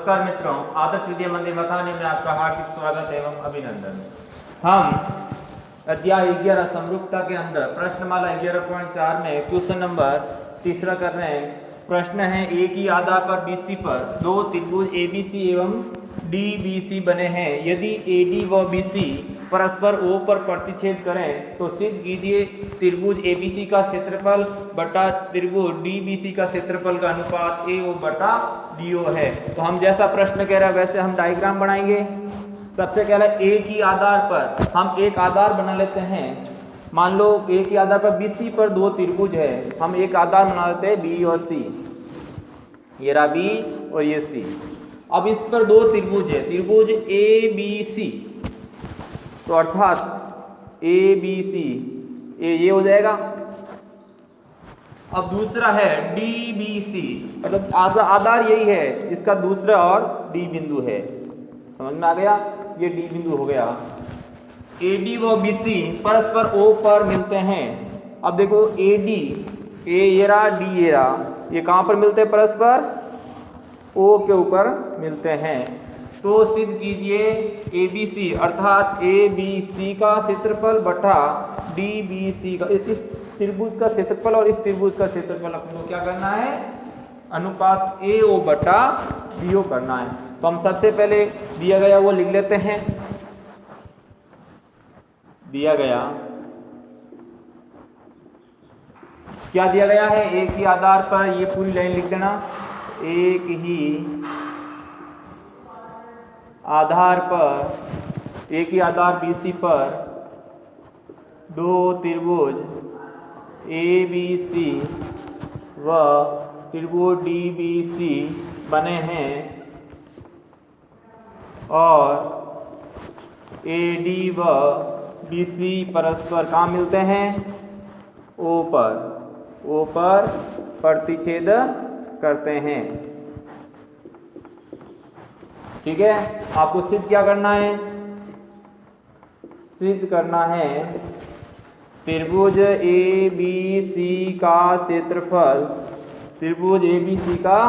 नमस्कार मित्रों, आदर्श विद्या मंदिर मकानी में आपका हार्दिक स्वागत एवं अभिनंदन। हम अध्याय 11 समरूपता के अंदर प्रश्नमाला 11.4 में क्वेश्चन नंबर 3 कर रहे हैं। प्रश्न है, एक ही आधार पर BC पर दो त्रिभुज ABC एवं DBC बने हैं। यदि AD व BC परस्पर O पर प्रतिच्छेद करें तो सिद्ध कीजिए त्रिभुज ABC का क्षेत्रफल बटा त्रिभुज DBC का क्षेत्रफल का अनुपात AO बटा DO है। तो हम जैसा प्रश्न कह रहा है वैसे हम डायग्राम बनाएंगे। सबसे पहले एक ही आधार पर हम एक आधार बना लेते हैं। मान लो एक ही आधार पर BC पर दो त्रिभुज है, हम एक आधार बना लेते हैं B और C, ये रहा B और ये C। अब इस पर दो त्रिभुज है, त्रिभुज ABC, तो अर्थात ABC ये हो जाएगा। अब दूसरा है DBC, मतलब आधार यही है, इसका दूसरा और D बिंदु है। समझ में आ गया, ये D बिंदु हो गया। AD व BC परस्पर O पर मिलते हैं। अब देखो AD ये रहा, D ये रहा, ये कहाँ पर मिलते हैं? परस्पर O के ऊपर मिलते हैं। तो सिद्ध कीजिए ABC अर्थात ABC का क्षेत्रफल बटा DBC का, इस त्रिभुज का क्षेत्रफल और इस त्रिभुज का क्षेत्रफल आपको क्या करना है? अनुपात AO बटा DO करना है। तो हम सबसे पहले दिया गया वो लिख लेते हैं। दिया गया क्या दिया गया है? एक ही आधार पर, ये पूरी लाइन लिख देना, एक ही आधार पर, एक ही आधार BC पर दो त्रिभुज ABC व त्रिभुज DBC बने हैं और AD व BC परस्पर कहाँ मिलते हैं? O पर प्रतिच्छेद करते हैं। ठीक है, आपको सिद्ध क्या करना है? सिद्ध करना है त्रिभुज ABC का क्षेत्रफल, त्रिभुज ABC का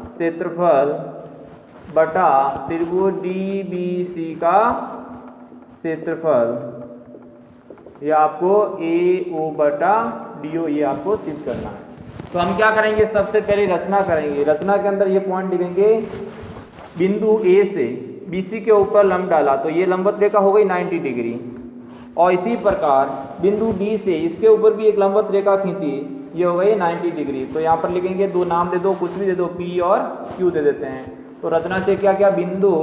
क्षेत्रफल बटा त्रिभुज DBC का क्षेत्रफल, ये आपको AO बटा DO ये आपको सिद्ध करना है। तो हम क्या करेंगे? सबसे पहले रचना करेंगे। रचना के अंदर ये पॉइंट लिखेंगे, बिंदु A से BC के ऊपर लंब डाला तो ये लंबवत रेखा हो गई 90 डिग्री, और इसी प्रकार बिंदु D से इसके ऊपर भी एक लंबवत रेखा खींची, ये हो गई 90 डिग्री। तो यहाँ पर लिखेंगे, दो नाम दे दो, कुछ भी दे दो, P और Q दे देते हैं। तो रचना से क्या क्या? बिंदु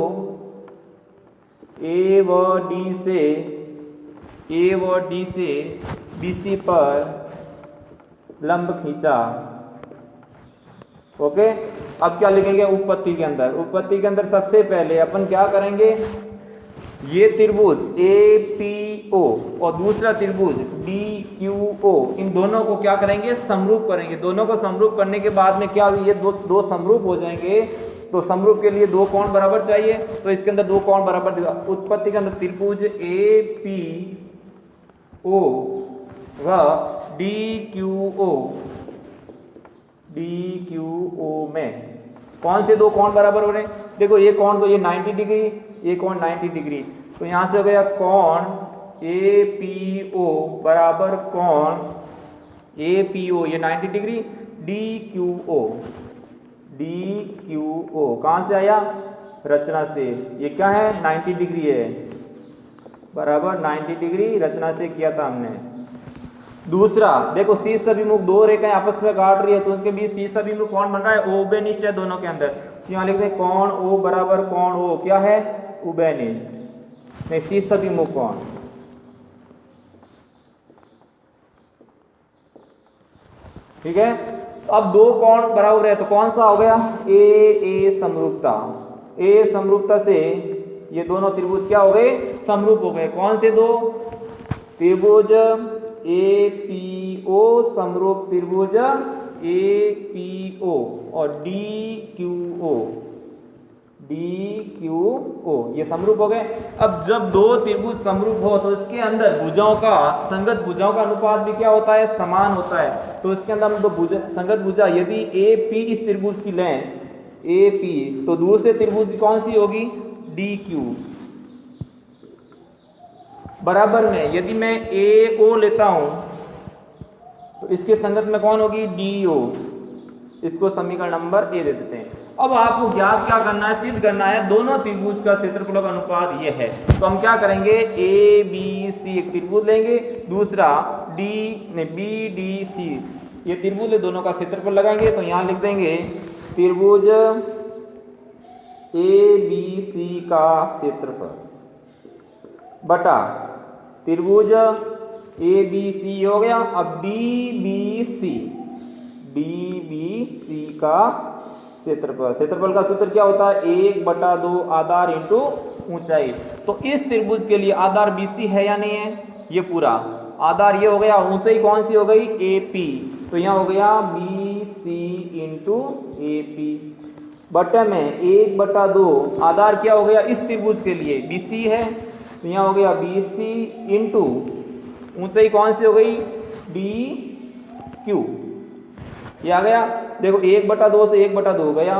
A व D से BC पर लंब खींचा। ओके, अब क्या लिखेंगे? उत्पत्ति के अंदर, उत्पत्ति के अंदर सबसे पहले अपन क्या करेंगे? ये त्रिभुज APO और दूसरा त्रिभुज DQO, इन दोनों को क्या करेंगे? समरूप करेंगे। दोनों को समरूप करने के बाद में क्या, ये दो समरूप हो जाएंगे। तो समरूप के लिए दो कोण बराबर चाहिए, तो इसके अंदर दो कोण बराबर दिया। उत्पत्ति के अंदर त्रिभुज APO व DQO में कौन से दो कोण बराबर हो रहे हैं? देखो ये कोण तो ये 90 डिग्री, ये कोण 90 डिग्री, तो यहां से हो गया कोण APO बराबर कोण APO, ये 90 डिग्री, DQO कहां से आया? रचना से। ये क्या है? 90 डिग्री है, बराबर 90 डिग्री रचना से किया था हमने। दूसरा देखो, शीर्ष अभिमुख दो रेखाएं आपस में काट रही है, तो उनके बीच शीर्ष अभिमुख कौन बन रहा है? उभयनिष्ठ है दोनों के अंदर। तो यहाँ लिखते हैं कोण O बराबर कोण O क्या है? उभयनिष्ठ में शीर्ष अभिमुख कोण। ठीक है, अब दो कोण बराबर है तो कौन सा हो गया? A समरूपता। A समरूपता से ये दोनों त्रिभुज क्या हो गए? समरूप हो गए। कौन से दो? त्रिभुज APO समरूप त्रिभुज APO और DQO ये समरूप हो गए। अब जब दो त्रिभुज समरूप हो तो इसके अंदर भुजाओं का, संगत भुजाओं का अनुपात भी क्या होता है? समान होता है। तो इसके अंदर हम दो संगत भुजा, यदि AP इस त्रिभुज की लें AP, तो दूसरे त्रिभुज की कौन सी होगी? DQ। बराबर में यदि मैं AO लेता हूं तो इसके संगत में कौन होगी? DO। इसको समीकरण नंबर A दे देते हैं। अब आपको ज्ञात क्या करना है? सिद्ध करना है दोनों त्रिभुज का क्षेत्रफलों का अनुपात ये है। तो हम क्या करेंगे? ABC एक त्रिभुज लेंगे, दूसरा BDC ये त्रिभुज दोनों का क्षेत्रफल लगाएंगे। तो यहां लिख देंगे त्रिभुज ABC का क्षेत्रफल बटा त्रिभुज ABC हो गया। अब DBC का क्षेत्रफल का सूत्र क्या होता है? 1/2 आधार इंटू ऊंचाई। तो इस त्रिभुज के लिए आधार BC है या नहीं है? ये पूरा आधार ये हो गया, ऊंचाई कौन सी हो गई? AP। तो यहां हो गया BC इंटू AP बटे में 1/2 आधार क्या हो गया? इस त्रिभुज के लिए BC है, तो यहां हो गया BC इंटू ऊंचाई कौन सी हो गई? DQ। ये आ गया। देखो 1/2 से 1/2 गया,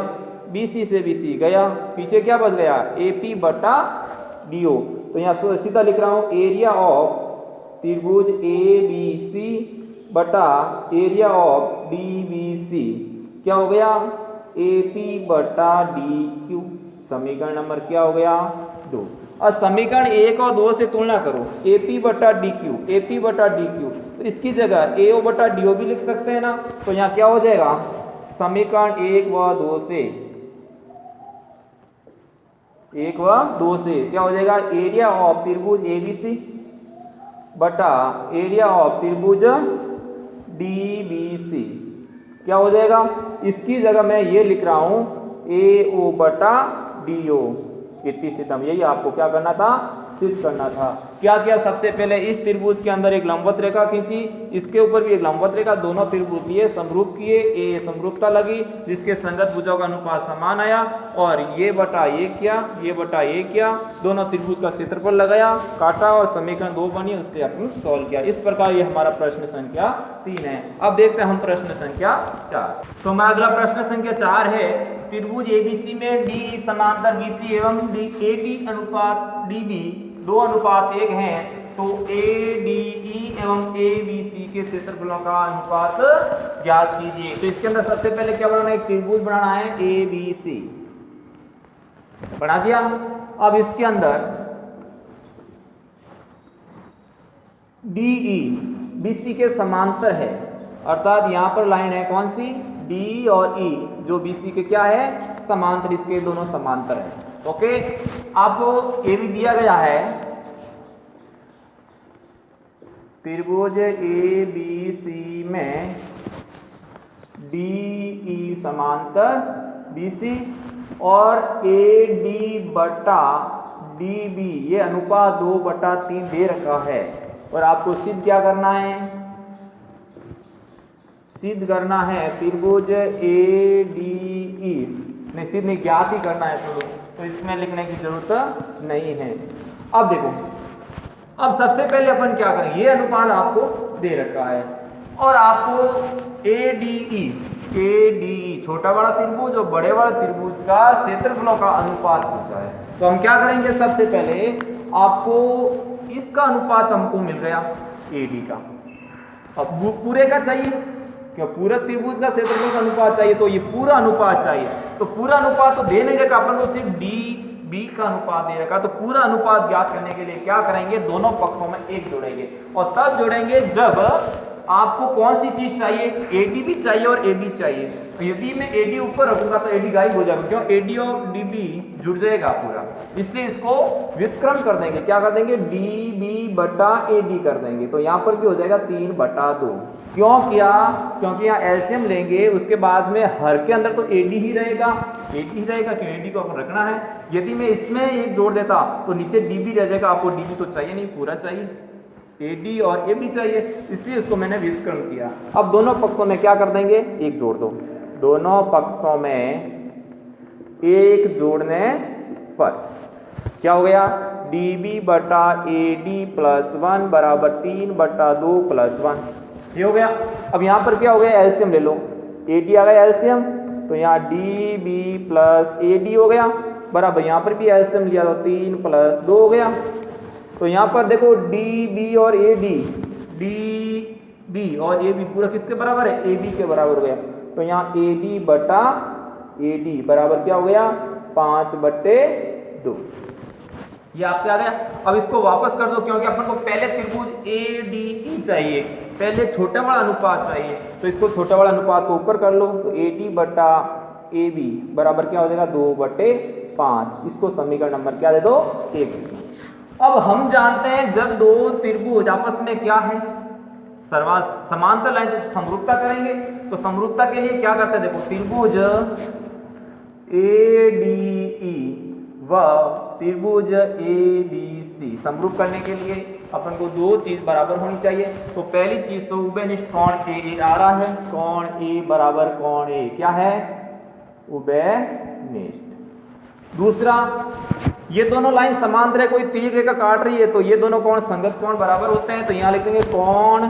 BC से BC गया, पीछे क्या बच गया? AP बटा DO। तो यहाँ सीधा लिख रहा हूं एरिया ऑफ त्रिभुज ABC बटा एरिया ऑफ DBC क्या हो गया? AP बटा DQ। समीकरण नंबर क्या हो गया? 2। और समीकरण 1 और 2 से तुलना करो। AP बटा DQ, तो इसकी जगह AO बटा DO भी लिख सकते हैं ना। तो यहाँ क्या हो जाएगा? समीकरण 1 व 2 से क्या हो जाएगा? एरिया ऑफ त्रिभुज ABC बटा एरिया ऑफ त्रिभुज DBC क्या हो जाएगा? इसकी जगह मैं ये लिख रहा हूं AO बटा DO। इतनी सिद्धम, यही आपको क्या करना था? सिद्ध करना था। क्या किया? सबसे पहले इस त्रिभुज के अंदर एक लंबवत रेखा खींची, इसके ऊपर भी एक लंबवत रेखा, दोनों त्रिभुज लिए समरूप किए, ए समरूपता लगी जिसके संगत भुजाओं का अनुपात समान आया, और ये बटा ये किया, ये बटा ये किया, दोनों त्रिभुज का क्षेत्रफल लगाया, काटा और समीकरण 2 बनी, उससे अपन सॉल्व किया। इस प्रकार ये हमारा प्रश्न संख्या 3 है। अब देखते हैं हम प्रश्न संख्या 4। तो हमारा अगला प्रश्न संख्या 4 है, त्रिभुज ABC में D समांतर BC एवं AD अनुपात DB 2:1 है, तो ADE एवं ABC के क्षेत्रफलों का अनुपात ज्ञात कीजिए। तो इसके अंदर सबसे पहले क्या बनाना है? एक त्रिभुज बनाना है ABC। बना दिया। अब इसके अंदर DE BC के समांतर है, अर्थात यहां पर लाइन है कौन सी? D और E जो BC के क्या है? समांतर, इसके दोनों समांतर है। ओके, आपको ये भी दिया गया है त्रिभुज ABC में DE समांतर BC और AD बटा DB ये अनुपात 2/3 दे रखा है, और आपको सिद्ध क्या करना है? सिद्ध करना है त्रिभुज ADE, नहीं सिद्ध नहीं, ज्ञात ही करना है, तो इसमें लिखने की जरूरत नहीं है। अब देखो, अब सबसे पहले अपन क्या करें? ये अनुपात आपको दे रखा है और आपको ADE छोटा बड़ा त्रिभुज और बड़े बड़ा त्रिभुज का क्षेत्रफलों का अनुपात पूछा है। तो हम क्या करेंगे? सबसे पहले आपको इसका अनुपात हमको मिल गया AD का। अब पूरे का चाहिए, क्या पूरा त्रिभुज का क्षेत्रफल का अनुपात चाहिए, तो ये पूरा अनुपात चाहिए। तो पूरा अनुपात तो दे नहीं रखा अपन को, सिर्फ DB का अनुपात दे रखा। तो पूरा अनुपात ज्ञात करने के लिए क्या करेंगे? दोनों पक्षों में 1 जोड़ेंगे, और तब जोड़ेंगे जब आपको कौन सी चीज चाहिए? AD भी चाहिए और AB चाहिए। तो यदि मैं AD ऊपर रखूंगा तो AD गायब हो जाएगा, क्यों? AD और DB जुड़ जाएगा पूरा, इसलिए इसको व्युत्क्रम कर देंगे। क्या कर देंगे? DB बटा AD कर देंगे, तो यहां पर भी हो जाएगा 3/2। क्यों किया? क्योंकि यहाँ एलसीएम लेंगे, उसके बाद में हर के अंदर तो AD ही रहेगा, क्यों? AD को अपन रखना है। यदि मैं इसमें एक जोड़ देता तो नीचे DB रह जाएगा, आपको DB तो चाहिए नहीं, पूरा चाहिए, AD और AB चाहिए, इसलिए इसको मैंने व्युत्क्रम किया। अब दोनों पक्षों में क्या कर देंगे? 1 जोड़ दो। दोनों पक्षों में 1 जोड़ने पर क्या हो गया? DB बटा AD प्लस 1 बराबर 3/2 प्लस 1, ये हो गया। अब यहां पर क्या हो गया? एलसीएम ले लो, AD आ गया एलसीएम, तो यहाँ D B plus A D हो गया बराबर, यहाँ पर भी एलसीएम लिया तो 3 + 2 हो गया। तो यहाँ पर देखो डी बी और ए डी, डी बी और ए बी पूरा किसके बराबर है, ए बी के बराबर हो गया। तो यहाँ ए बी बटा ए डी बराबर क्या हो गया, 5/2। ये आपके आ गया। अब इसको वापस कर दो क्योंकि अपन को पहले त्रिभुज ए डी ई चाहिए, पहले छोटा बड़ा अनुपात चाहिए। तो इसको छोटा बड़ा अनुपात को ऊपर कर लो, तो ए डी बटा ए बी बराबर क्या हो जाएगा, 2/5। इसको समीकरण नंबर क्या दे दो, 1। अब हम जानते हैं जब दो त्रिभुज आपस में क्या है, समांतर लाइन, तो समरूपता करेंगे। तो समरूपता के लिए क्या करते हैं, देखो त्रिभुज ए डी ई व त्रिभुज ए बी सी समरूप करने के लिए अपन को दो चीज बराबर होनी चाहिए। तो पहली चीज तो उभयनिष्ठ कोण ए आ रहा है, कोण ए बराबर कोण ए क्या है, उभयनिष्ठ। दूसरा, ये दोनों लाइन समांतर है, कोई तीर रेखा काट रही है तो ये दोनों कोण संगत कोण बराबर होते हैं। तो यहां लिखेंगे कोण,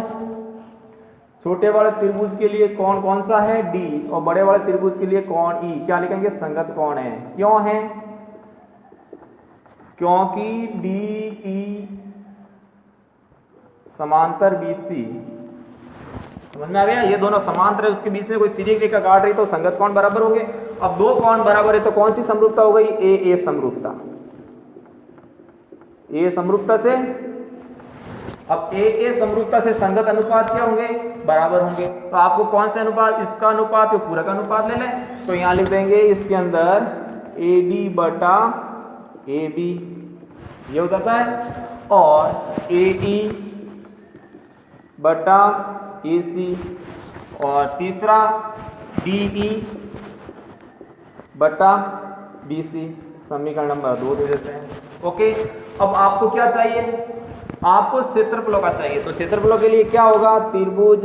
छोटे वाले त्रिभुज के लिए कोण कौन सा है, डी, और बड़े वाले त्रिभुज के लिए कोण ई क्या लिखेंगे, संगत कोण है। क्यों है, क्योंकि डी ई समांतर BC, समझ में आ गया, ये दोनों समांतर है, उसके बीच में कोई तिर्यक रेखा काट रही तो संगत कोण बराबर होंगे। अब दो कोण बराबर है तो कौन सी समरूपता हो गई, ए समरूपता। ए समरूपता से, अब ए समरूपता से संगत अनुपात क्या होंगे, बराबर होंगे। तो आपको कौन से अनुपात, इसका अनुपात या पूरा का अनुपात ले लें। तो यहां लिख देंगे इसके अंदर AD बटा AB ये हो जाता है, और AE बटा AC, और तीसरा DE बटा BC, समीकरण नंबर 2 दे देते हैं। ओके, अब आपको क्या चाहिए, आपको क्षेत्रफलों का चाहिए। तो क्षेत्रफलों के लिए क्या होगा, त्रिभुज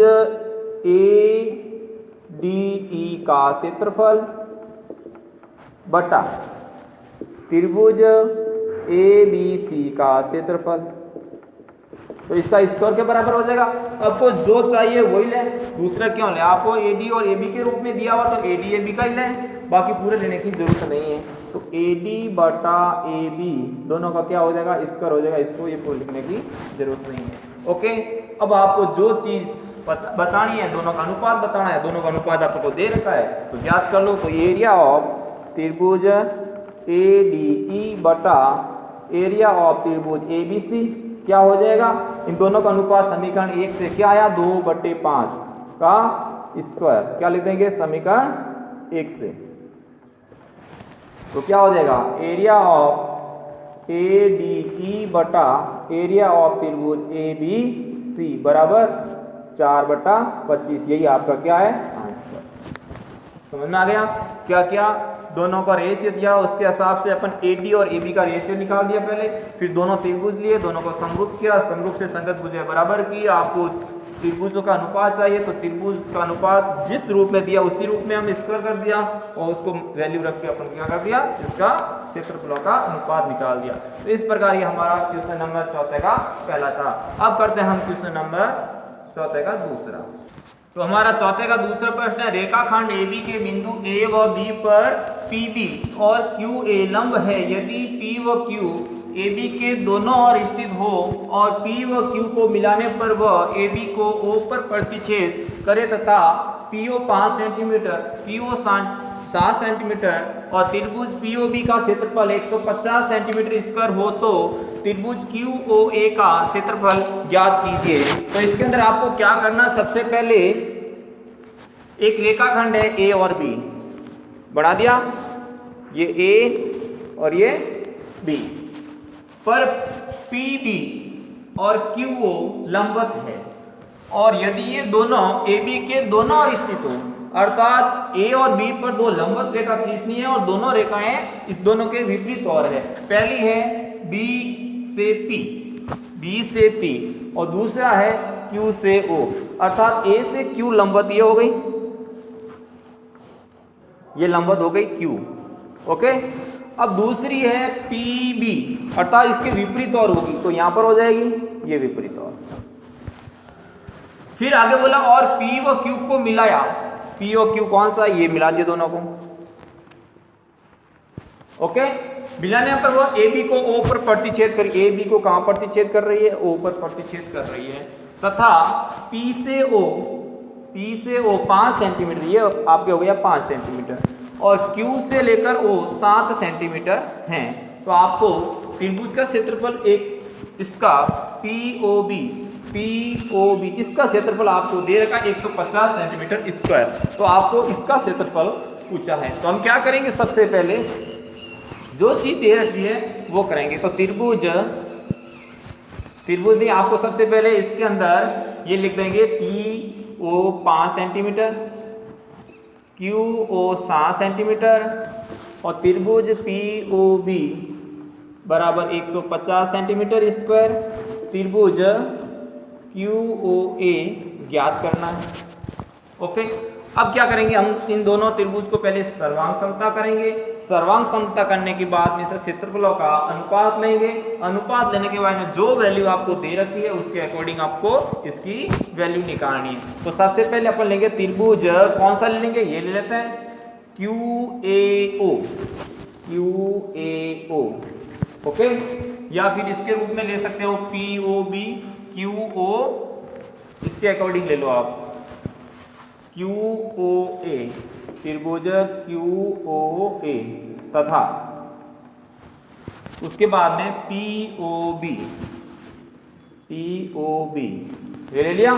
ADE का क्षेत्रफल बटा त्रिभुज ABC का क्षेत्रफल, तो इसका स्क्वायर के बराबर हो जाएगा। आपको जो चाहिए वही लें, दूसरा क्यों लें, आपको AD और AB के रूप में दिया हुआ तो AD AB का ही लें, बाकी पूरे लेने की जरूरत नहीं है। तो AD बटा AB दोनों का क्या हो जाएगा, स्क्वायर हो जाएगा, इसको ये पूरे लिखने की जरूरत नहीं है। ओके, अब आपको जो चीज बतानी है, दोनों का अनुपात बताना है, दोनों का अनुपात आपको दे रखा है तो ज्ञात कर लो। तो एरिया ऑफ त्रिभुज ADE बटा एरिया ऑफ त्रिभुज ABC क्या हो जाएगा, इन दोनों का अनुपात समीकरण 1 से क्या आया, 2/5 का स्क्वायर, क्या लिख देंगे समीकरण 1 से। तो क्या हो जाएगा, एरिया ऑफ ADE बटा एरिया ऑफ त्रिभुज ABC बराबर 4/25, यही आपका क्या है आंसर। समझ में आ गया, क्या क्या दोनों का रेशियो दिया, उसके हिसाब से अपन AD और AB का रेशियो निकाल दिया पहले, फिर दोनों त्रिभुज लिए, दोनों को समरूप किया, समरूप से संगत भुजाएं बराबर की। आपको त्रिभुजों का अनुपात चाहिए तो त्रिभुज का अनुपात जिस रूप में दिया उसी रूप में हम स्क्वायर कर दिया, और उसको वैल्यू रख के अपन क्या कर दिया, इसका क्षेत्रफलों का अनुपात निकाल दिया। तो इस प्रकार ये हमारा क्वेश्चन नंबर 4 का पहला था। अब करते हैं हम क्वेश्चन नंबर 4 का दूसरा। तो हमारा 4 का दूसरा प्रश्न है, रेखाखंड AB के बिंदु A व B पर PB और QA लंब है, यदि P व Q AB के दोनों ओर स्थित हो और P व Q को मिलाने पर वह AB को O पर प्रतिच्छेद करे तथा PO 5 सेंटीमीटर, PO 7 सेंटीमीटर और त्रिभुज POB का क्षेत्रफल 150 सेंटीमीटर स्क्वायर हो तो त्रिभुज QOA का क्षेत्रफल ज्ञात कीजिए। तो इसके अंदर आपको क्या करना, सबसे पहले एक रेखाखंड है A और B, बढ़ा दिया, ये A और ये B पर PB और QO लंबवत है, और यदि ये दोनों AB के दोनों ओर स्थित हो, अर्थात A और B पर दो लंबवत रेखा खींचनी है और दोनों रेखाएं इस दोनों के विपरीत ओर है। पहली है B से P और दूसरा है Q से O, अर्थात A से Q लंबवत ये हो गई, ये लंबवत हो गई Q। ओके, अब दूसरी है PB, अर्थात इसके विपरीत ओर होगी, तो यहां पर हो जाएगी ये विपरीत ओर। फिर आगे बोला और P व Q को मिलाया पी ओ क्यू कौन सा, ये मिला दिए दोनों को। ओके, मिलाने पर वो ए बी को ओ पर प्रतिच्छेद कर, ए बी को कहां प्रतिच्छेद कर रही है, ओ पर प्रतिच्छेद कर रही है, तथा पी से ओ 5 सेंटीमीटर, ये आपके हो गया 5 सेंटीमीटर, और क्यू से लेकर ओ 7 सेंटीमीटर है। तो आपको त्रिभुज का क्षेत्रफल एक इसका POB इसका क्षेत्रफल आपको दे रखा है 150 सेंटीमीटर स्क्वायर। तो आपको इसका क्षेत्रफल पूछा है, तो हम क्या करेंगे, सबसे पहले जो चीज दे रखी है वो करेंगे। तो त्रिभुज नहीं, आपको सबसे पहले इसके अंदर ये लिख देंगे PO 5 सेंटीमीटर, QO 7 सेंटीमीटर, और त्रिभुज POB बराबर 150 सेंटीमीटर स्क्वायर। त्रिभुज QOA ज्ञात करना है। ओके, अब क्या करेंगे, हम इन दोनों त्रिभुज को पहले सर्वांग समता करेंगे। सर्वांग समता करने के बाद में क्षेत्रफलों का अनुपात लेंगे। अनुपात लेने के बाद में जो वैल्यू आपको दे रखी है उसके अकॉर्डिंग आपको इसकी वैल्यू निकालनी है। तो सबसे पहले अपन लेंगे त्रिभुज, कौन सा ले लेंगे, ये ले लेते हैं QAO। ओके, या फिर इसके रूप में ले सकते हो POB QO, इसके अकॉर्डिंग ले लो आप QOA, त्रिभुज QOA, तथा उसके बाद में POB ले लिया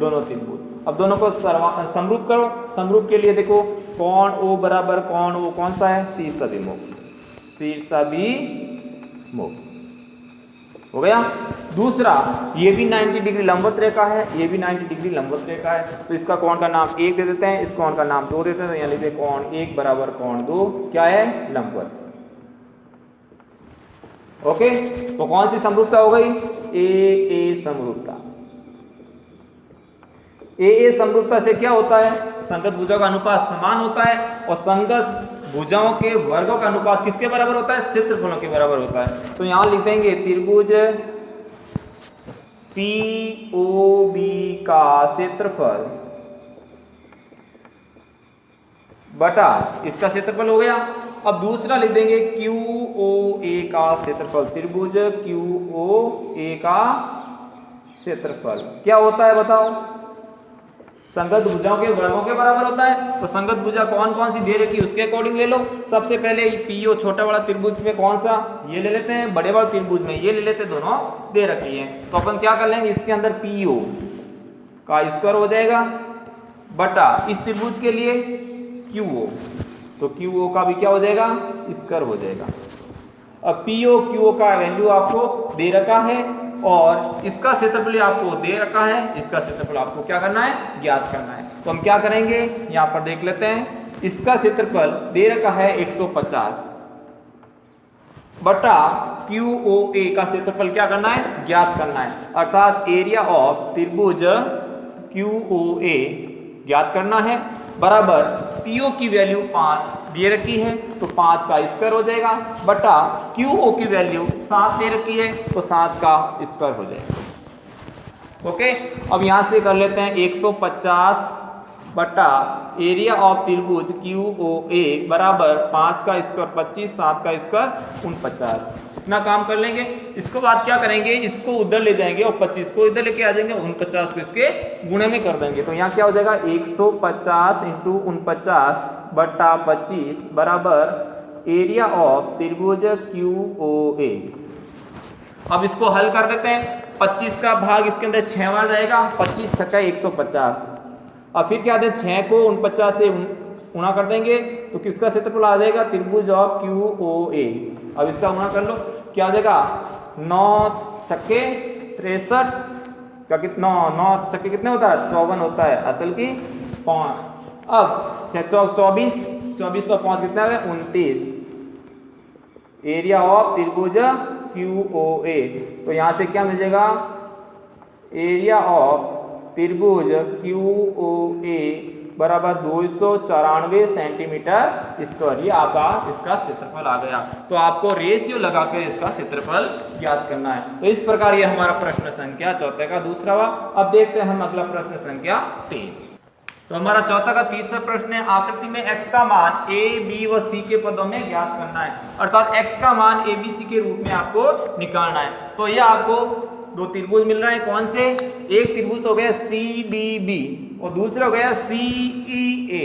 दोनों त्रिभुज। अब दोनों को समरूप करो। समरूप के लिए देखो, कोण O बराबर कोण O कौन सा है, शीर्षाभिमुख हो गया। दूसरा, ये भी 90 डिग्री लंबवत रेखा है, ये भी 90 डिग्री लंबवत रेखा है, तो इसका कोण का नाम 1 दे देते हैं, इस कोण का नाम 2 देते हैं, तो यहाँ लिखते हैं कोण 1 बराबर कोण 2 क्या है, लंबवत। ओके, तो कौन सी समरूपता हो गई, ए समरूपता। ए समरूपता से क्या होता है, संगत भुजाओं का अनुपात समान होता है, और संगत भुजाओं के वर्गों का अनुपात किसके बराबर होता है, क्षेत्रफलों के बराबर होता है। तो यहां लिखेंगे त्रिभुज POB का क्षेत्रफल बटा इसका क्षेत्रफल हो गया। अब दूसरा लिख देंगे QOA का क्षेत्रफल, त्रिभुज QOA का क्षेत्रफल क्या होता है बताओ, संगत भुजाओं के वर्गों के बराबर होता है। तो संगत भुजा कौन कौन सी दे रखी है उसके अकॉर्डिंग ले लो। सबसे पहले PO छोटा वाला त्रिभुज में कौन सा, ये ले लेते हैं, बड़े वाले त्रिभुज में ये ले लेते हैं, दोनों दे रखी है। तो अपन क्या कर लेंगे, इसके अंदर PO का स्क्वायर हो जाएगा बटा इस त्रिभुज के लिए QO, तो QO का भी क्या हो जाएगा, स्क्वायर हो जाएगा। अब PO QO का वैल्यू आपको दे रखा है और इसका क्षेत्रफल आपको दे रखा है, इसका क्षेत्रफल आपको क्या करना है, ज्ञात करना है। तो हम क्या करेंगे, यहां पर देख लेते हैं, इसका क्षेत्रफल दे रखा है 150 बटा QOA का क्षेत्रफल क्या करना है, ज्ञात करना है, अर्थात एरिया ऑफ त्रिभुज QOA ज्ञात करना है, बराबर PO की वैल्यू 5 दे रखी है तो 5 का स्क्वायर हो जाएगा बटा QO की वैल्यू 7 दे रखी है तो 7 का स्क्वायर हो जाएगा। ओके, अब यहां से कर लेते हैं 150 बटा एरिया ऑफ त्रिभुज QOA बराबर 5 का स्क्वायर 25, 7 का स्क्वायर 49। इतना काम कर लेंगे। इसको बाद क्या करेंगे, इसको उधर ले जाएंगे और 25 को इधर लेके आ जाएंगे, 49 को इसके गुणे में कर देंगे। तो यहाँ क्या हो जाएगा 150 इंटू 49 बटा 25 बराबर एरिया ऑफ त्रिभुज QOA। अब इसको हल कर देते हैं, 25 का भाग इसके अंदर 6 बार जाएगा, 25 छक्का 150। अब फिर क्या दें, 6 को 49 से गुणा कर देंगे तो किसका क्षेत्रफल आ जाएगा, त्रिभुज ऑफ QOA। अब इसका गुणा कर लो, क्या आ जाएगा 9 छक्के 63 का कितना, 9 छक्के कितने होता है 54 होता है, असल की 5। अब 24 और 5 कितना है 29, एरिया ऑफ त्रिभुज QOA। तो यहां से क्या मिल जाएगा, एरिया ऑफ त्रिभुज QOA बराबर 294 सेंटीमीटर स्क्वायर। ये आपका इसका क्षेत्रफल आ गया। तो आपको रेशियो लगाकर इसका क्षेत्रफल ज्ञात करना है। तो इस प्रकार ये हमारा प्रश्न संख्या 4 का दूसरा हुआ। अब देखते हैं हम अगला प्रश्न संख्या 3। तो हमारा चौथा का तीसरा प्रश्न है, आकृति में x का मान a, b व c के पदों में ज्ञात करना है, अर्थात x का मान a, b, c के रूप में आपको निकालना है। तो ये आपको दो त्रिभुज मिल रहे हैं, कौन से? एक त्रिभुज तो हो गया CDB और दूसरा हो गया CEA,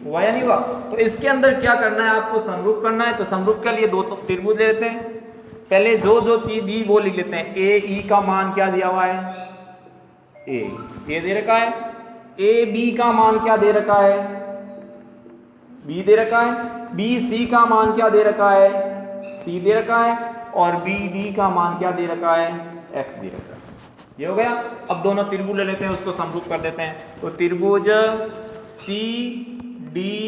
हुआ या नहीं हुआ? तो इसके अंदर क्या करना है, आपको समरूप करना है। तो समरूप के लिए दो त्रिभुज ले लेते हैं। पहले जो जो चीज दी वो लिख लेते हैं। ए ई का मान क्या दिया हुआ है? ए दे रखा है। ए बी का मान क्या दे रखा है? बी दे रखा है। बी सी का मान क्या दे रखा है? सी दे रखा है। और बी डी का मान क्या दे रखा है? एफ दे रखा है। ये हो गया। अब दोनों त्रिभुज ले लेते हैं, उसको समरूप कर देते हैं। तो त्रिभुज C D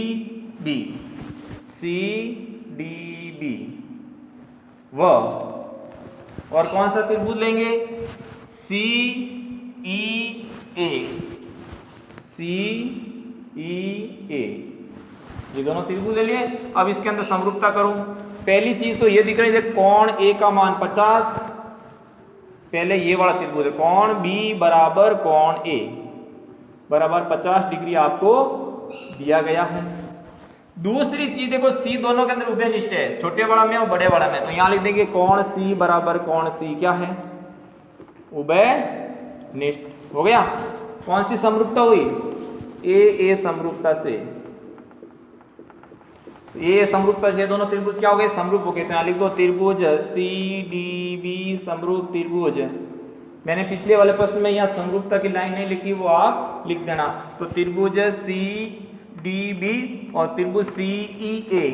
B, C D B व और कौन सा त्रिभुज लेंगे? सी ई ए, सी ई ए, ये दोनों त्रिभुज ले लिए। अब इसके अंदर समरूपता करो। पहली चीज तो ये दिख रही है, कोण ए का मान 50, पहले ये वाला त्रिभुज है, कोण बी बराबर कोण ए बराबर 50 डिग्री आपको दिया गया है। दूसरी चीज देखो, सी दोनों के अंदर उभयनिष्ठ है, छोटे वाला में और बड़े वाला में। तो यहां लिख देंगे कोण सी बराबर कोण सी क्या है? उभयनिष्ठ। हो गया। कौन सी समरूपता हुई? ए समरूपता से। ए समरूपता से दोनों त्रिभुज क्या हो गए? समरूप हो गए। तो यहां लिख दो त्रिभुज सी डी बी समरूप त्रिभुज। मैंने पिछले वाले प्रश्न में यहाँ समरूपता की लाइन नहीं लिखी, वो आप लिख देना। तो त्रिभुज सी डी बी और त्रिभुज सी ई ए,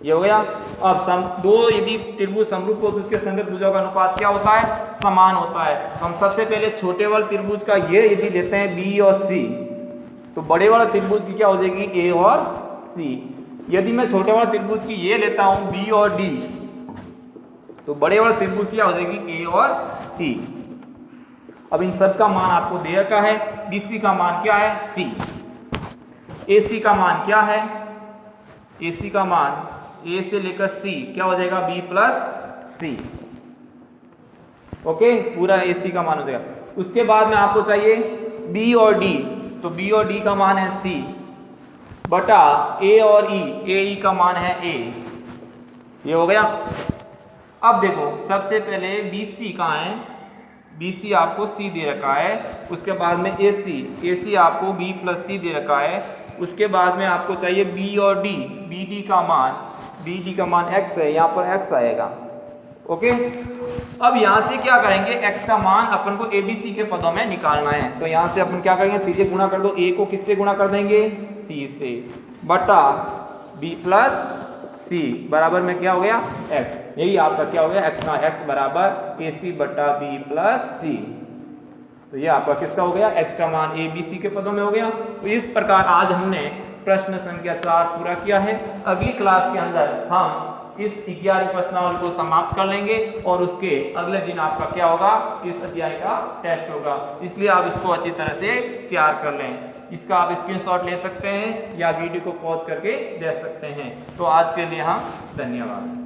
ये हो गया। अब दो यदि त्रिभुज समरूप हो तो उसके संगत भुजाओं का अनुपात क्या होता है? समान होता है। तो हम सबसे पहले छोटे वाले त्रिभुज का ये यदि लेते हैं बी और सी, तो बड़े वाले त्रिभुज की क्या हो जाएगी? ए और सी। यदि मैं छोटे वाले त्रिभुज की ये लेता हूं बी और डी, तो बड़े वाले त्रिभुज की क्या हो जाएगी? ए और सी। अब इन सब का मान आपको दे रखा है। बीसी का मान क्या है? सी। एसी का मान क्या है? एसी का मान ए से लेकर सी क्या हो जाएगा? बी प्लस सी। ओके, पूरा एसी का मान हो जाएगा। उसके बाद में आपको चाहिए बी और डी, तो बी और डी का मान है सी बटा ए और ई, ए का मान है ए। ये हो गया। अब देखो, सबसे पहले BC कहाँ है? BC आपको C दे रखा है। उसके बाद में AC आपको B प्लस C दे रखा है। उसके बाद में आपको चाहिए B और D, BD का मान x है, यहाँ पर x आएगा। ओके, अब यहाँ से क्या करेंगे? x का मान अपन को ABC के पदों में निकालना है। तो यहाँ से अपन क्या करेंगे? सीधे गुणा कर दो। A को किससे गुणा कर देंगे? C से बटा B प्लस C बराबर में क्या हो गया? x। यही आपका क्या हो गया? x बराबर AC बटा B प्लस C। तो ये आपका किसका हो गया? x का मान ABC के पदों में हो गया। तो इस प्रकार आज हमने प्रश्न संख्या 4 पूरा किया है। अगली क्लास के अंदर हम इस 11 प्रश्नावली को समाप्त कर लेंगे और उसके अगले दिन आपका क्या होगा? इस अध्याय का टेस्ट होगा। इसलिए आप इसको अच्छी तरह से तैयार कर लें। इसका आप स्क्रीनशॉट ले सकते हैं या वीडियो को पॉज करके देख सकते हैं। तो आज के लिए हम धन्यवाद।